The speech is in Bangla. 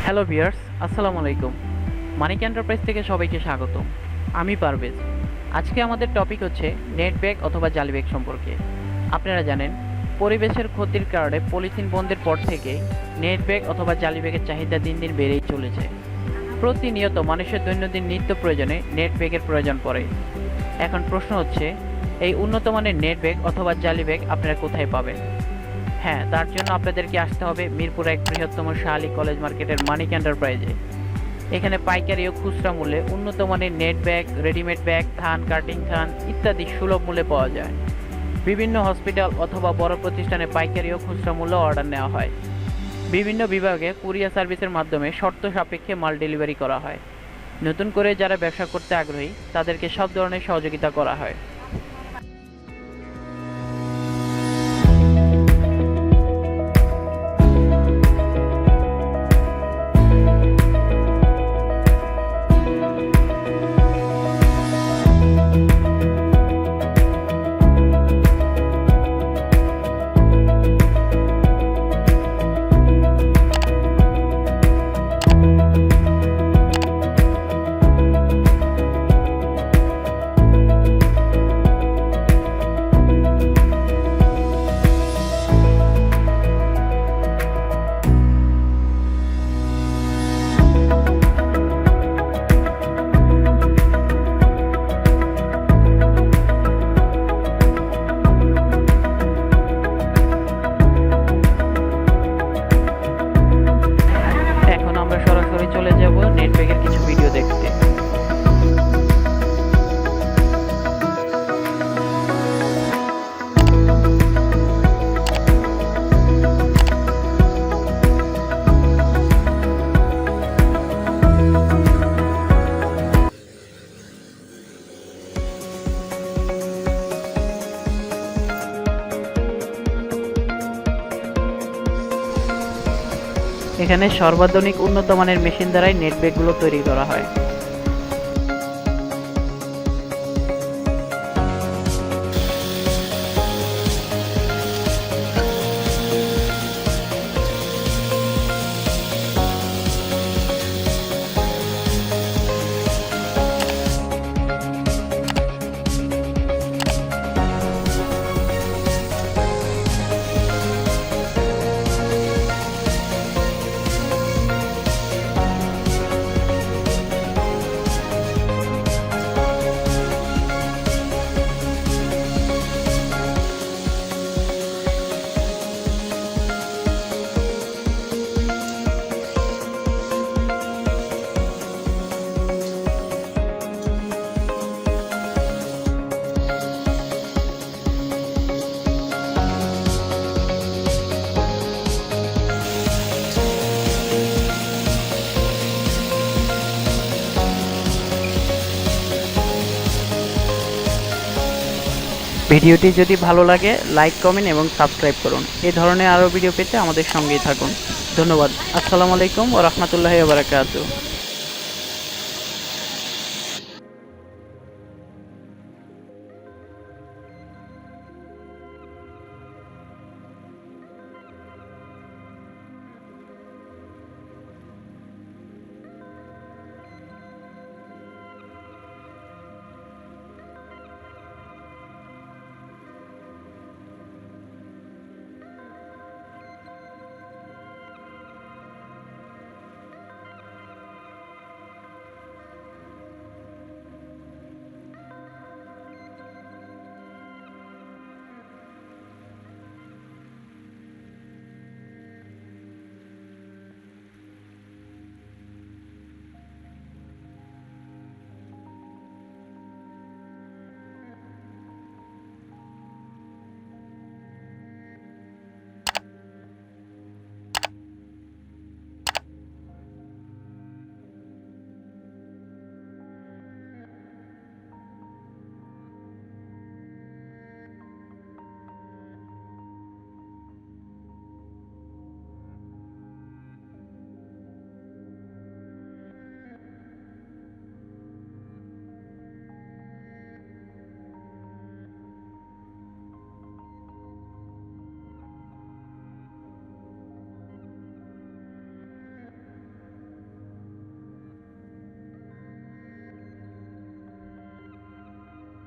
হ্যালো ভিউয়ার্স, আসসালামু আলাইকুম। মানিক এন্টারপ্রাইজ থেকে সবাইকে স্বাগতম। আমি পারভেজ। আজকে আমাদের টপিক হচ্ছে নেট ব্যাগ অথবা জালি ব্যাগ সম্পর্কে। আপনারা জানেন, পরিবেশের ক্ষতির কারণে পলিথিন বন্ধের পর থেকে নেট ব্যাগ অথবা জালি ব্যাগের চাহিদা দিন দিন বেড়েই চলেছে। প্রতিনিয়ত মানুষের দৈনন্দিন নিত্য প্রয়োজনে নেট ব্যাগের প্রয়োজন পড়ে। এখন প্রশ্ন হচ্ছে, এই উন্নত মানের নেট ব্যাগ অথবা জালি ব্যাগ আপনারা কোথায় পাবেন? হ্যাঁ, তার জন্য আপনাদেরকে আসতে হবে মিরপুর এক বৃহত্তম শাহ কলেজ মার্কেটের মানিক এন্টারপ্রাইজে। এখানে পাইকারি ও খুচরা মূল্যে উন্নত মানের নেট ব্যাগ, রেডিমেড ব্যাগ, থান, কাটিং থান ইত্যাদি সুলভ মূল্যে পাওয়া যায়। বিভিন্ন হসপিটাল অথবা বড় প্রতিষ্ঠানে পাইকারি ও খুচরা মূল্যে অর্ডার নেওয়া হয়। বিভিন্ন বিভাগে কুরিয়ার সার্ভিসের মাধ্যমে শর্ত সাপেক্ষে মাল ডেলিভারি করা হয়। নতুন করে যারা ব্যবসা করতে আগ্রহী তাদেরকে সব ধরনের সহযোগিতা করা হয়। এখন আমরা সরাসরি চলে যাব নেট ব্যাগের কিছু ভিডিও দেখতে। এখানে সর্বাধুনিক উন্নত মানের মেশিন দ্বারাই নেট ব্যাগগুলো তৈরি করা হয়। ভিডিওটি যদি ভালো লাগে লাইক, কমেন্ট এবং সাবস্ক্রাইব করুন। এই ধরনের আরও ভিডিও পেতে আমাদের সঙ্গেই থাকুন। ধন্যবাদ। আসসালামু আলাইকুম ওয়া রাহমাতুল্লাহি ওয়া বারাকাতুহু।